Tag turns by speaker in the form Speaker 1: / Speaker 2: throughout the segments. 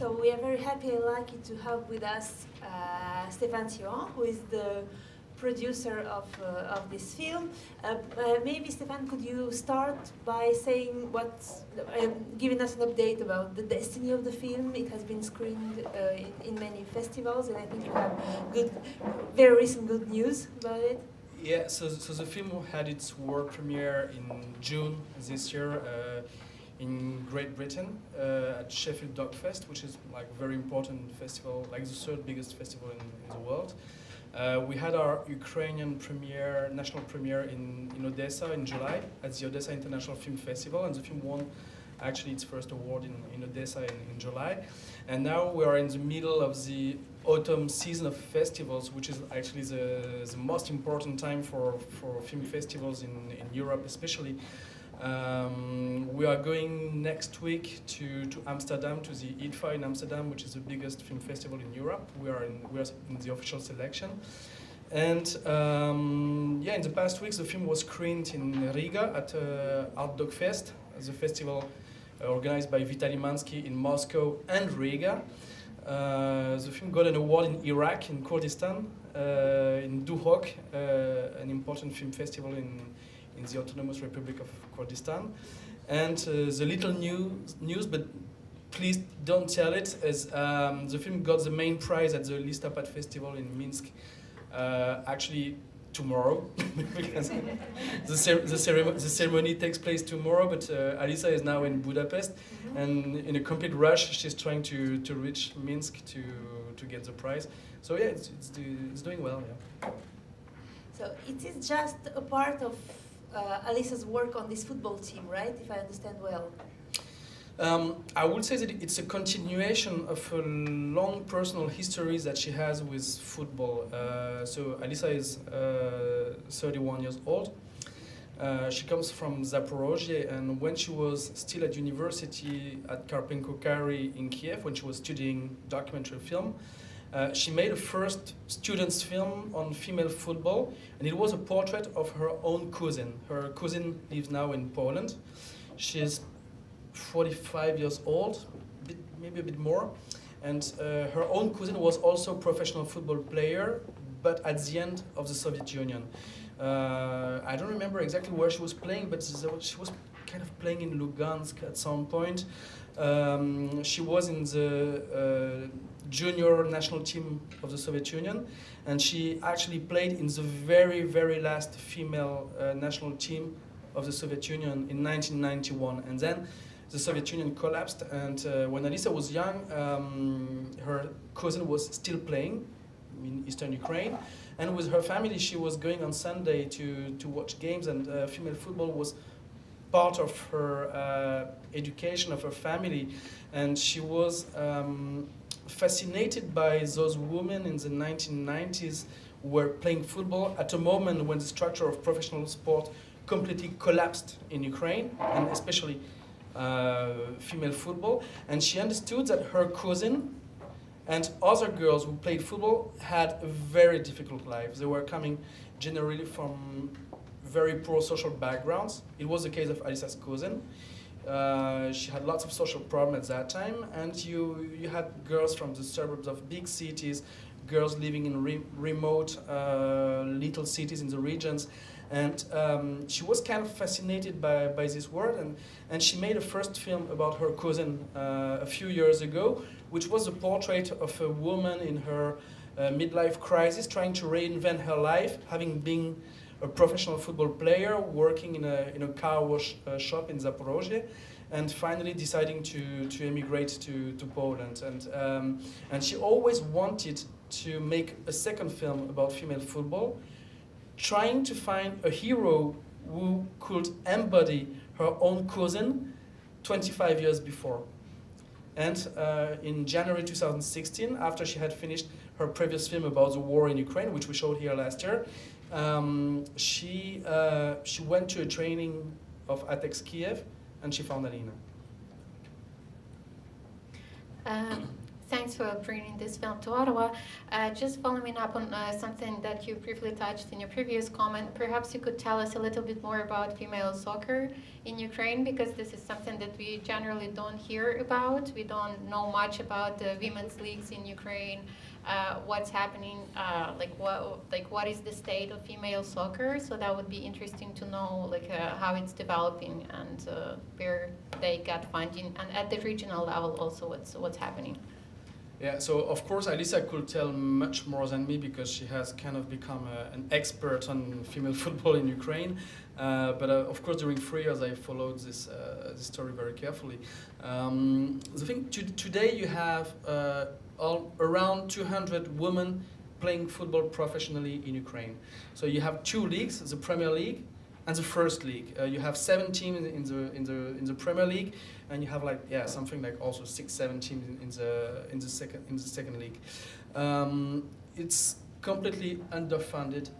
Speaker 1: So we are very happy and lucky to have with us Stéphane Siohan, who is the producer of this film. Maybe Stéphane, could you start by saying giving us an update about the destiny of the film? It has been screened in many festivals, and I think you have very recent good news about it.
Speaker 2: Yeah, so the film had its world premiere in June this year in Great Britain at Sheffield Dogfest, which is like a very important festival, like the third biggest festival in the world. We had our Ukrainian premiere, national premiere in Odessa in July at the Odessa International Film Festival, and the film won actually its first award in Odessa in July. And now we are in the middle of the autumn season of festivals, which is actually the most important time for film festivals in Europe especially. We are going next week to Amsterdam, to the IDFA in Amsterdam, which is the biggest film festival in Europe. We are in the official selection. And in the past weeks, the film was screened in Riga at Art Dog Fest, the festival organized by Vitaly Mansky in Moscow and Riga. The film got an award in Iraq, in Kurdistan, in Duhok, an important film festival in the Autonomous Republic of Kurdistan. And the little news, but please don't tell it, is the film got the main prize at the Listopad Festival in Minsk actually tomorrow, because the ceremony takes place tomorrow, but Alisa is now in Budapest, and in a complete rush she's trying to reach Minsk to get the prize. So yeah, it's doing well, yeah.
Speaker 1: So it is just a part of Alisa's work on this football team, right? If I understand well.
Speaker 2: I would say that it's a continuation of a long personal history that she has with football. So Alisa is 31 years old. She comes from Zaporozhye, and when she was still at university at Karpenko-Kary in Kiev, when she was studying documentary film, she made a first student's film on female football, and it was a portrait of her own cousin. Her cousin lives now in Poland. She's 45 years old, maybe a bit more, and her own cousin was also a professional football player, but at the end of the Soviet Union. I don't remember exactly where she was playing, but she was kind of playing in Lugansk at some point. She was in the junior national team of the Soviet Union, and she actually played in the very, very last female national team of the Soviet Union in 1991. And then the Soviet Union collapsed, and when Alisa was young, her cousin was still playing in Eastern Ukraine, and with her family she was going on Sunday to watch games, and female football was part of her education, of her family, and she was fascinated by those women in the 1990s who were playing football at a moment when the structure of professional sport completely collapsed in Ukraine, and especially female football. And she understood that her cousin and other girls who played football had a very difficult life. They were coming generally from very poor social backgrounds. It was the case of Alisa's cousin. She had lots of social problems at that time, and you had girls from the suburbs of big cities, girls living in remote little cities in the regions, and she was kind of fascinated by this world, and she made a first film about her cousin a few years ago, which was a portrait of a woman in her midlife crisis, trying to reinvent her life, having been a professional football player, working in a car wash shop in Zaporozhye, and finally deciding to emigrate to Poland. And she always wanted to make a second film about female football, trying to find a hero who could embody her own cousin 25 years before. And in January 2016, after she had finished her previous film about the war in Ukraine, which we showed here last year, she went to a training of ATEX Kiev, and she found Alina.
Speaker 3: thanks for bringing this film to Ottawa. Just following up on something that you briefly touched in your previous comment, perhaps you could tell us a little bit more about female soccer in Ukraine, because this is something that we generally don't hear about. We don't know much about the women's leagues in Ukraine. What's happening, what is the state of female soccer? So that would be interesting to know, how it's developing and where they get funding, and at the regional level also what's happening.
Speaker 2: Yeah, so of course Alisa could tell much more than me because she has kind of become an expert on female football in Ukraine. But of course during 3 years I followed this story very carefully. The thing, today you have around 200 women playing football professionally in Ukraine. So you have 2 leagues, the Premier League and the First League. You have 7 teams in the Premier League, and you have something like also 6-7 teams in the second league. It's completely underfunded.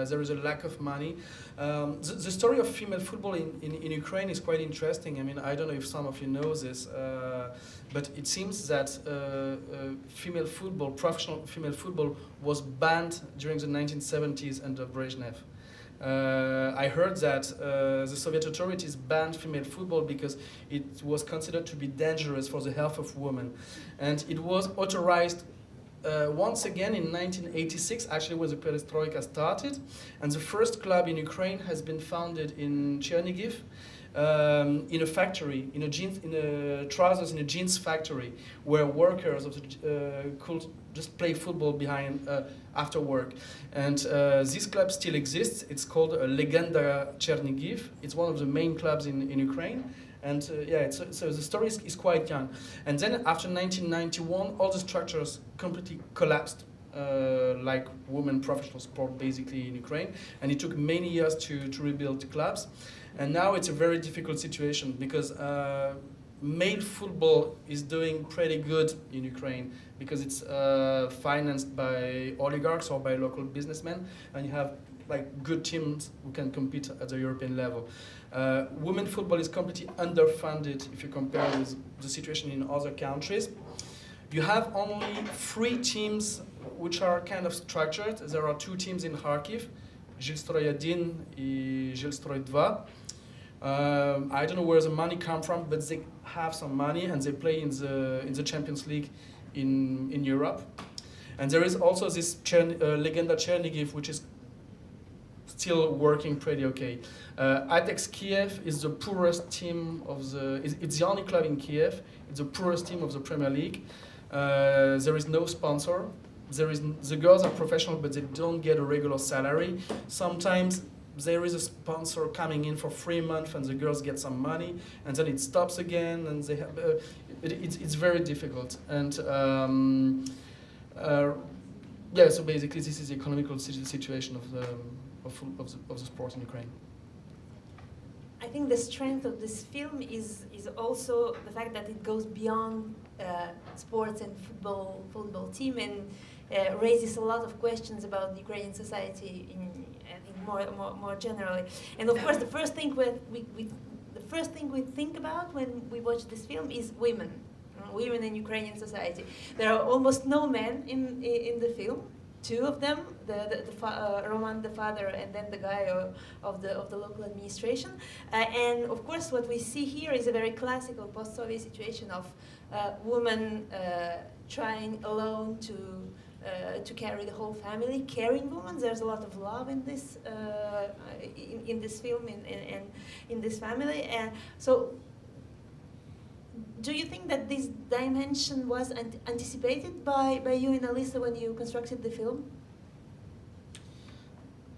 Speaker 2: There is a lack of money. The story of female football in Ukraine is quite interesting. I mean, I don't know if some of you know this, but it seems that professional female football was banned during the 1970s under Brezhnev. I heard that the Soviet authorities banned female football because it was considered to be dangerous for the health of women. And it was authorized once again in 1986, actually when the perestroika started. And the first club in Ukraine has been founded in Chernihiv, in a factory, in a jeans factory, where workers could just play football behind after work. And this club still exists. It's called Legenda Chernihiv. It's one of the main clubs in Ukraine. And so the story is quite young. And then after 1991, all the structures completely collapsed, like women professional sport basically in Ukraine. And it took many years to rebuild clubs. And now it's a very difficult situation because male football is doing pretty good in Ukraine because it's financed by oligarchs or by local businessmen, and you have good teams who can compete at the European level. Women football is completely underfunded if you compare with the situation in other countries. You have only 3 teams which are kind of structured. There are 2 teams in Kharkiv, Zhilstroy 1 and Zhilstroy 2. I don't know where the money comes from, but they have some money and they play in the Champions League in Europe. And there is also this Legenda Chernihiv, which is still working pretty okay. Atex Kiev is the poorest team it's the only club in Kiev. It's the poorest team of the Premier League. There is no sponsor. The girls are professional, but they don't get a regular salary. Sometimes there is a sponsor coming in for 3 months and the girls get some money, and then it stops again, and they have it's very difficult. And so basically this is the economical situation of the sport in Ukraine.
Speaker 1: I think the strength of this film is also the fact that it goes beyond sports and football team, and raises a lot of questions about Ukrainian society in more generally. And of course, the first thing we think about when we watch this film is women in Ukrainian society. There are almost no men in the film. 2 of them, Roman, the father, and then the guy of the local administration. And of course, what we see here is a very classical post-Soviet situation of women trying alone to carry the whole family, caring women. There's a lot of love in this film, in this family. And so, do you think that this dimension was anticipated by you and Alisa when you constructed the film?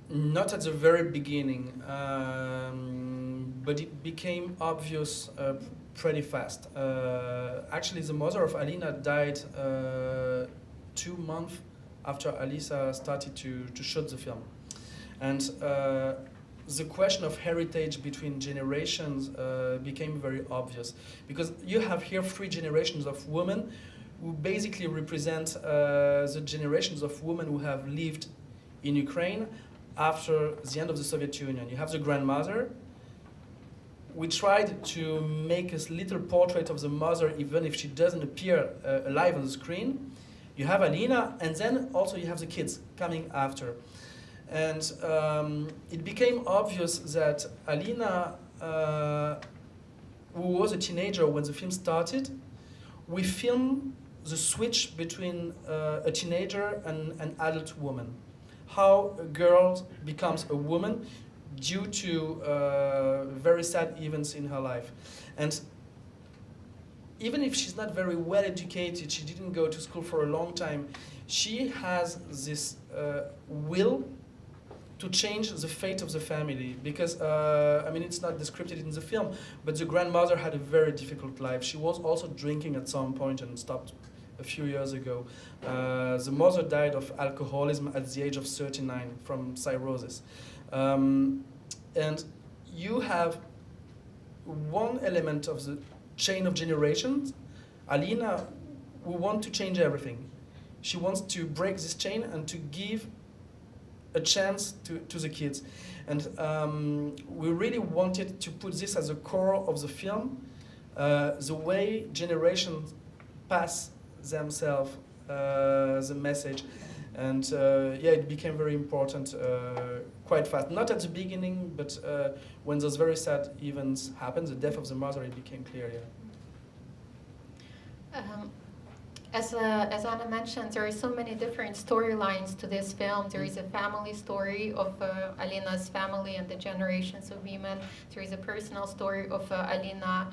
Speaker 2: Not at the very beginning, but it became obvious pretty fast. Actually, the mother of Alina died 2 months after Alisa started to shoot the film. And the question of heritage between generations became very obvious, because you have here 3 generations of women who basically represent the generations of women who have lived in Ukraine after the end of the Soviet Union. You have the grandmother, we tried to make a little portrait of the mother, even if she doesn't appear alive on the screen. You have Alina, and then also you have the kids coming after. And it became obvious that Alina, who was a teenager when the film started, we filmed the switch between a teenager and an adult woman. How a girl becomes a woman due to very sad events in her life. And even if she's not very well educated, she didn't go to school for a long time, she has this will to change the fate of the family. Because, I mean, it's not described in the film, but the grandmother had a very difficult life. She was also drinking at some point and stopped a few years ago. The mother died of alcoholism at the age of 39 from cirrhosis. And you have one element of the chain of generations, Alina, who wants to change everything. She wants to break this chain and to give a chance to the kids. And we really wanted to put this as a core of the film, the way generations pass themselves the message. And yeah, it became very important quite fast. Not at the beginning, but when those very sad events happened, the death of the mother, it became clear, yeah.
Speaker 3: As Anna mentioned, there are so many different storylines to this film. There is a family story of Alina's family and the generations of women. There is a personal story of Alina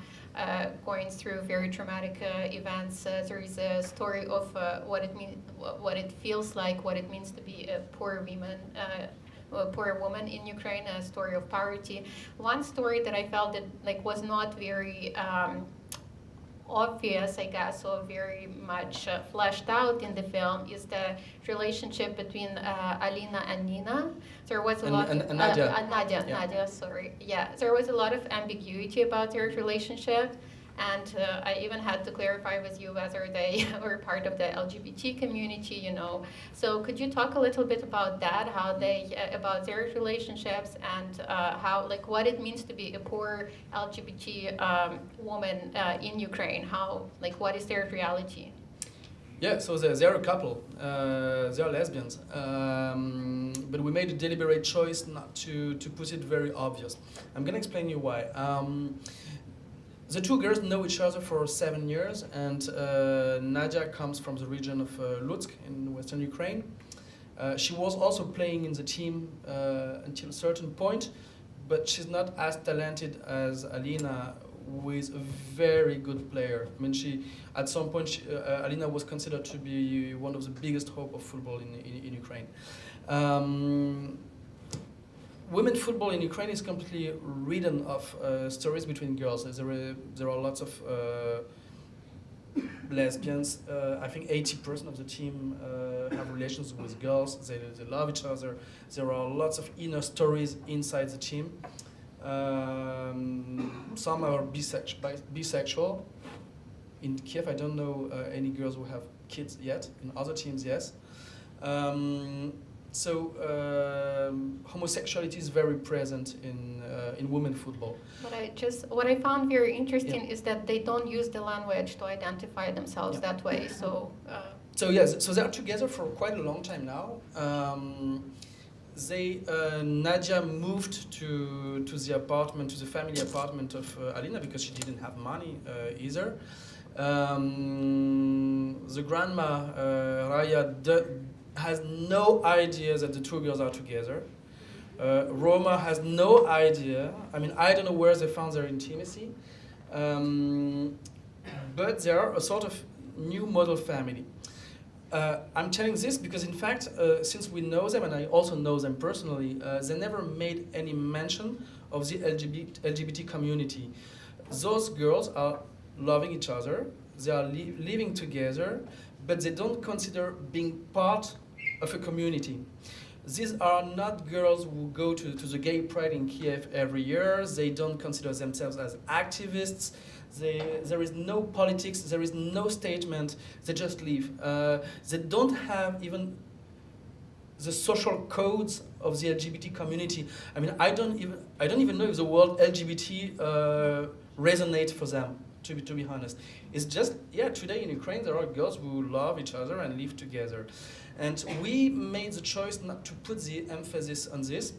Speaker 3: going through very traumatic events. There is a story of what it feels like, what it means to be a poor woman in Ukraine, a story of poverty. One story that I felt that was not very obvious, I guess, or very much fleshed out in the film is the relationship between Alina and Nina. There was a lot.
Speaker 2: And Nadia.
Speaker 3: Nadia.
Speaker 2: Yeah.
Speaker 3: Nadia. Sorry. Yeah. There was a lot of ambiguity about their relationship, and I even had to clarify with you whether they were part of the LGBT community. You know. So could you talk a little bit about that? How they about their relationships and how what it means to be a poor LGBT woman in Ukraine? How what is their reality?
Speaker 2: Yeah, so they're a couple. They are lesbians, but we made a deliberate choice not to put it very obvious. I'm gonna explain you why. The two girls know each other for 7 years, and Nadia comes from the region of Lutsk in western Ukraine. She was also playing in the team until a certain point, but she's not as talented as Alina, who is a very good player. I mean, at some point, Alina was considered to be one of the biggest hope of football in Ukraine. Women football in Ukraine is completely ridden of stories between girls. There are lots of lesbians. I think 80% of the team have relations with girls. They love each other. There are lots of inner stories inside the team. Some are bisexual. In Kiev, I don't know any girls who have kids yet. In other teams, yes. So homosexuality is very present in women football.
Speaker 3: What I found very interesting is that they don't use the language to identify themselves that way. So.
Speaker 2: So yes, so they are together for quite a long time now. Nadia moved to the apartment, to the family apartment of Alina because she didn't have money either. The grandma Raya has no idea that the two girls are together. Roma has no idea. I mean, I don't know where they found their intimacy. But they are a sort of new model family. I'm telling this because, in fact, since we know them, and I also know them personally, they never made any mention of the LGBT community. Those girls are loving each other, they are living together, but they don't consider being part of a community. These are not girls who go to the gay pride in Kiev every year. They don't consider themselves as activists. There is no politics, there is no statement, they just live. They don't have even the social codes of the LGBT community. I mean, I don't even know if the word LGBT resonates for them. To be honest, it's just, yeah, today in Ukraine there are girls who love each other and live together, and we made the choice not to put the emphasis on this.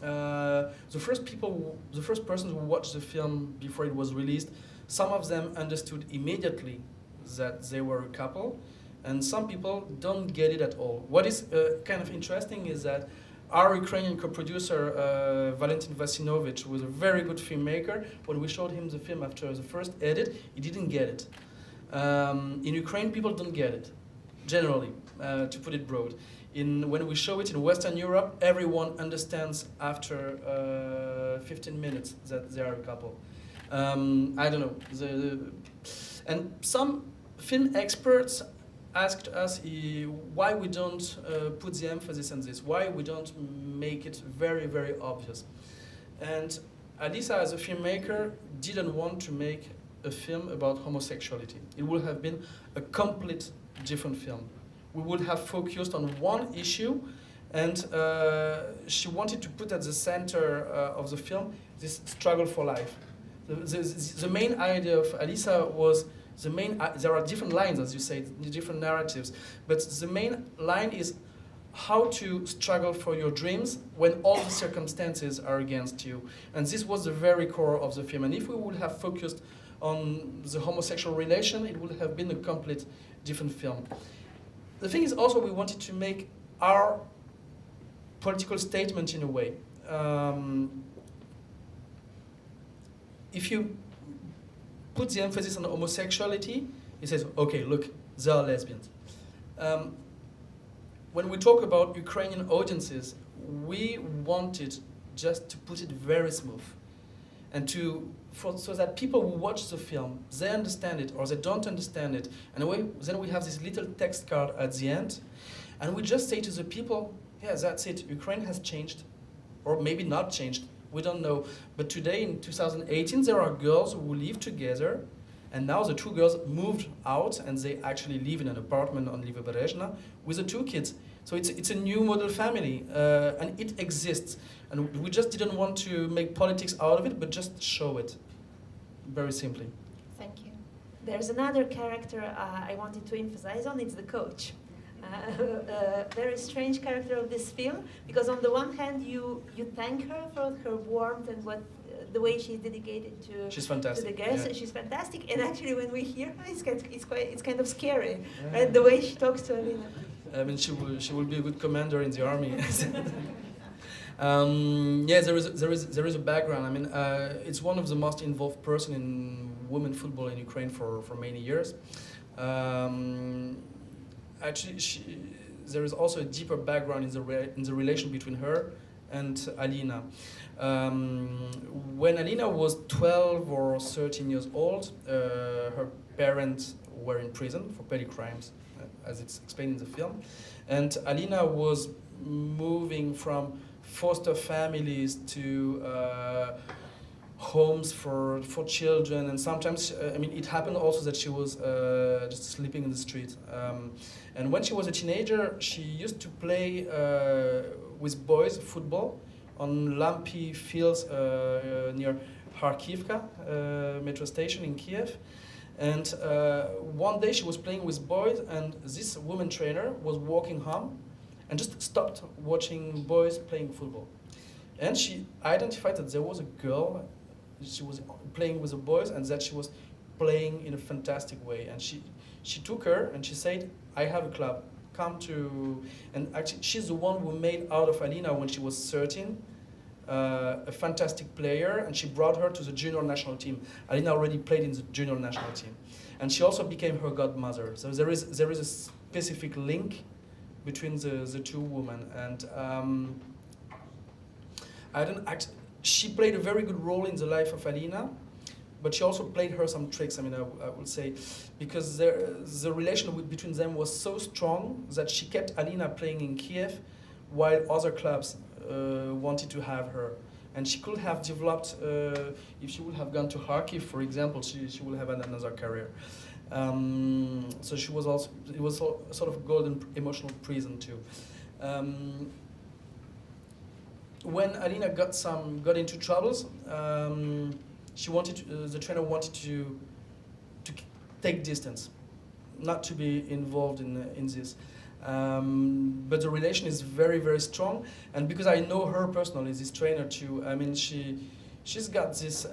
Speaker 2: The first person who watched the film before it was released, some of them understood immediately that they were a couple, and some people don't get it at all. What is kind of interesting is that our Ukrainian co-producer, Valentin Vasinovich, was a very good filmmaker. When we showed him the film after the first edit, he didn't get it. In Ukraine, people don't get it, generally, to put it broad. When we show it in Western Europe, everyone understands after 15 minutes that they are a couple. I don't know. And some film experts asked us why we don't put the emphasis on this, why we don't make it very, very obvious. And Alisa, as a filmmaker, didn't want to make a film about homosexuality. It would have been a complete different film. We would have focused on one issue, and she wanted to put at the center of the film this struggle for life. The main idea of Alisa was there are different lines, as you say, different narratives, but the main line is how to struggle for your dreams when all the circumstances are against you. And this was the very core of the film. And if we would have focused on the homosexual relation, it would have been a complete different film. The thing is also we wanted to make our political statement in a way. If you put the emphasis on homosexuality, it says, okay, look, they are lesbians. When we talk about Ukrainian audiences, we wanted just to put it very smooth, and so that people who watch the film, they understand it or they don't understand it. And then we have this little text card at the end, and we just say to the people, yeah, that's it. Ukraine has changed, or maybe not changed. We don't know. But today, in 2018, there are girls who live together, and now the two girls moved out, and they actually live in an apartment on Livoberezhna with the two kids. So it's a new model family, and it exists. And we just didn't want to make politics out of it, but just show it, very simply.
Speaker 3: Thank you.
Speaker 1: There's another character I wanted to emphasize on, it's the coach. Very strange character of this film, because on the one hand you thank her for her warmth and the way she's dedicated to
Speaker 2: She's fantastic.
Speaker 1: to the girls.
Speaker 2: Yeah.
Speaker 1: She's fantastic, and actually when we hear her, it's kind of scary, right? The way she talks to Elena.
Speaker 2: I mean, she will be a good commander in the army. Yeah, there is a background. I mean, it's one of the most involved person in women football in Ukraine for many years. Actually, there is also a deeper background in the relation between her and Alina. When Alina was 12 or 13 years old, her parents were in prison for petty crimes, as it's explained in the film. And Alina was moving from foster families to homes for children, and sometimes, I mean, it happened also that she was just sleeping in the street. And when she was a teenager, she used to play with boys football on lumpy fields near Kharkivka metro station in Kiev. And one day she was playing with boys, and this woman trainer was walking home and just stopped watching boys playing football. And she identified that there was a girl, she was playing with the boys, and that she was playing in a fantastic way. And she took her and she said, I have a club, come to... And actually she's the one who made out of Alina when she was 13, a fantastic player, and she brought her to the junior national team. Alina already played in the junior national team. And she also became her godmother. So there is a specific link between the two women. And she played a very good role in the life of Alina, but she also played her some tricks, I mean, I would say, because the relation between them was so strong that she kept Alina playing in Kiev while other clubs wanted to have her. And she could have developed, if she would have gone to Kharkiv, for example, she would have had another career. So she was also, it was sort of golden emotional prison too. When Alina got into troubles, she wanted the trainer wanted to take distance, not to be involved in this. But the relation is very, very strong, and because I know her personally, this trainer too. I mean, she's got this.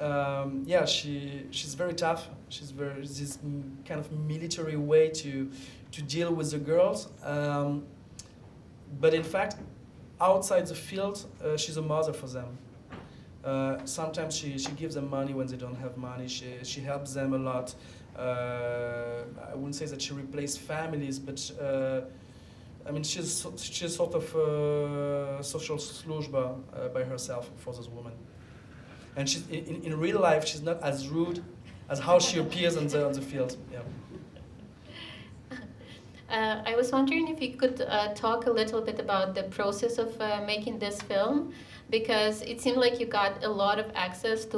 Speaker 2: She's very tough. She's very this kind of military way to deal with the girls. But in fact, outside the field, she's a mother for them. Sometimes she gives them money when they don't have money. She helps them a lot. I wouldn't say that she replaced families, but I mean she's sort of social služba by herself for this woman. And she's in real life she's not as rude as how she appears on the field. Yeah.
Speaker 3: I was wondering if you could talk a little bit about the process of making this film, because it seemed like you got a lot of access to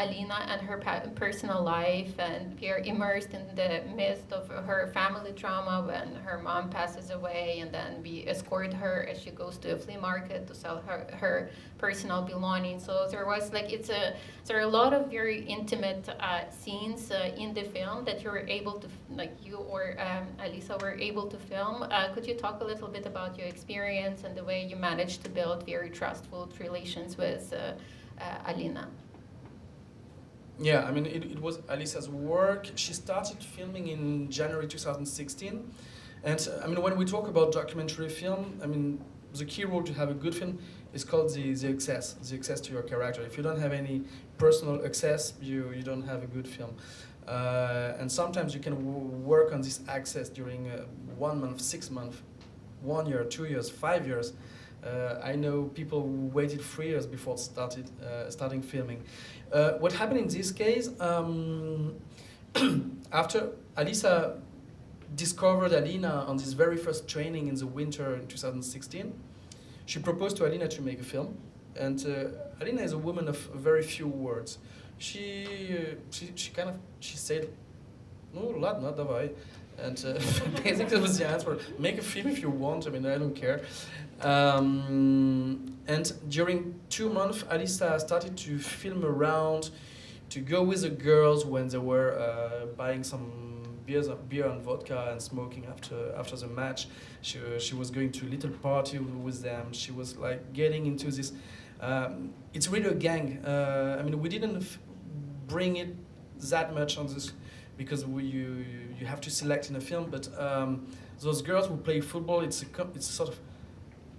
Speaker 3: Alina and her personal life, and you're immersed in the midst of her family drama when her mom passes away, and then we escort her as she goes to a flea market to sell her personal belongings. So there was like there are a lot of very intimate scenes in the film that you were able to, like you or Alisa were able to film. Could you talk a little bit about your experience and the way you managed to build very trustful relations with Alina?
Speaker 2: Yeah, I mean, it was Alisa's work. She started filming in January 2016. And I mean, when we talk about documentary film, I mean, the key rule to have a good film is called the access to your character. If you don't have any personal access, you don't have a good film. And sometimes you can work on this access during 1 month, 6 months, 1 year, 2 years, 5 years. I know people who waited 3 years before starting filming. What happened in this case, after Alisa discovered Alina on this very first training in the winter in 2016, she proposed to Alina to make a film. And Alina is a woman of very few words. She said, "No, ladna, давай." And basically, it was the answer: make a film if you want. I mean, I don't care. And during 2 months, Alisa started to film around, to go with the girls when they were buying some beer and vodka and smoking after the match. She was going to a little party with them. She was like getting into this. It's really a gang. I mean, we didn't bring it that much on this because you have to select in a film. But those girls who play football, it's a sort of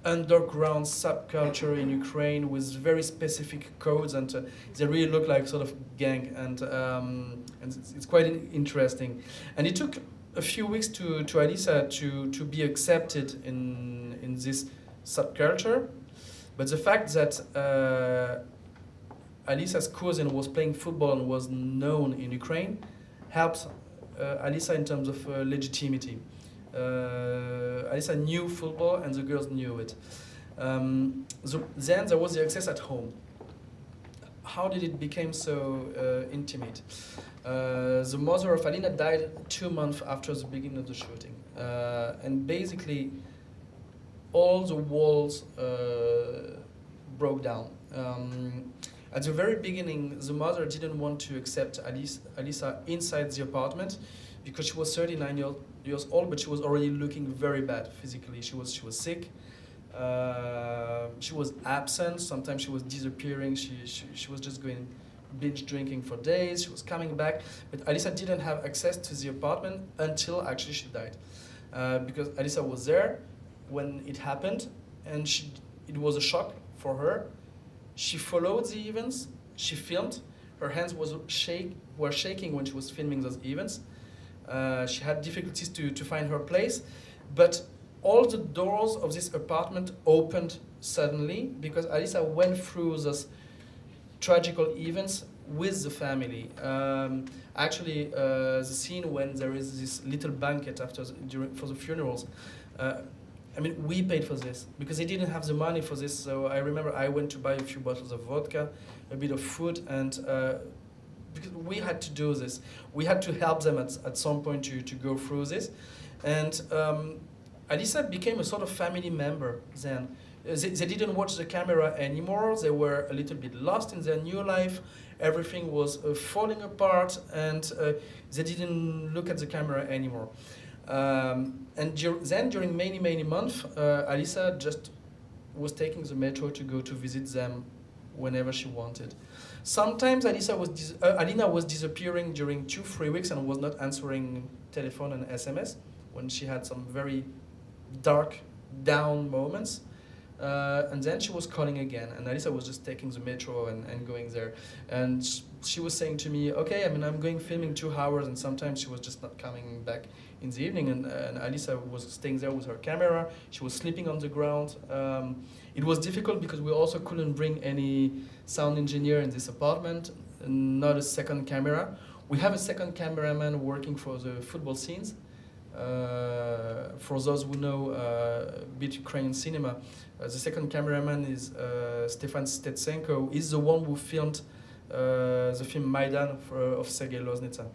Speaker 2: underground subculture in Ukraine with very specific codes, and they really look like sort of gang, and it's quite interesting. And it took a few weeks to Alisa to be accepted in this subculture, but the fact that Alisa's cousin was playing football and was known in Ukraine helped Alisa in terms of legitimacy. Alisa knew football and the girls knew it. Then there was the access at home. How did it become so intimate? The mother of Alina died 2 months after the beginning of the shooting. And basically all the walls broke down. At the very beginning, the mother didn't want to accept Alisa inside the apartment because she was 39 years old, but she was already looking very bad physically. She was sick. She was absent. Sometimes she was disappearing. She was just going binge drinking for days. She was coming back, but Alisa didn't have access to the apartment until actually she died, because Alisa was there when it happened, and it was a shock for her. She followed the events. She filmed. Her hands were shaking when she was filming those events. She had difficulties to find her place, but all the doors of this apartment opened suddenly because Alisa went through those tragical events with the family. Actually, the scene when there is this little banquet for the funerals, I mean, we paid for this because they didn't have the money for this. So I remember I went to buy a few bottles of vodka, a bit of food, and because we had to do this. We had to help them at some point to go through this. And Alisa became a sort of family member then. They didn't watch the camera anymore. They were a little bit lost in their new life. Everything was falling apart, and they didn't look at the camera anymore. And then during many months, Alisa just was taking the metro to go to visit them whenever she wanted. Sometimes Alina was disappearing during 2-3 weeks and was not answering telephone and SMS when she had some very dark, down moments. And then she was calling again, and Alisa was just taking the metro and going there. And she was saying to me, okay, I mean, I'm going filming 2 hours, and sometimes she was just not coming back in the evening, and Alisa was staying there with her camera. She was sleeping on the ground. It was difficult because we also couldn't bring any sound engineer in this apartment, not a second camera. We have a second cameraman working for the football scenes. For those who know a bit Ukrainian cinema, the second cameraman is Stéphane Siohan. He's the one who filmed the film Maidan of Sergei Loznitsa.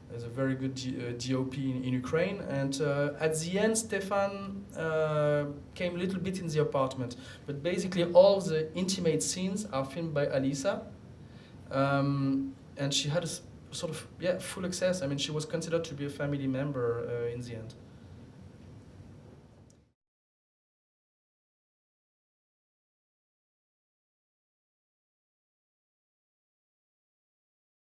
Speaker 2: He's a very good DOP in Ukraine. And at the end, Stéphane came a little bit in the apartment. But basically, all the intimate scenes are filmed by Alisa. And she had a sort of full access. I mean, she was considered to be a family member in the end.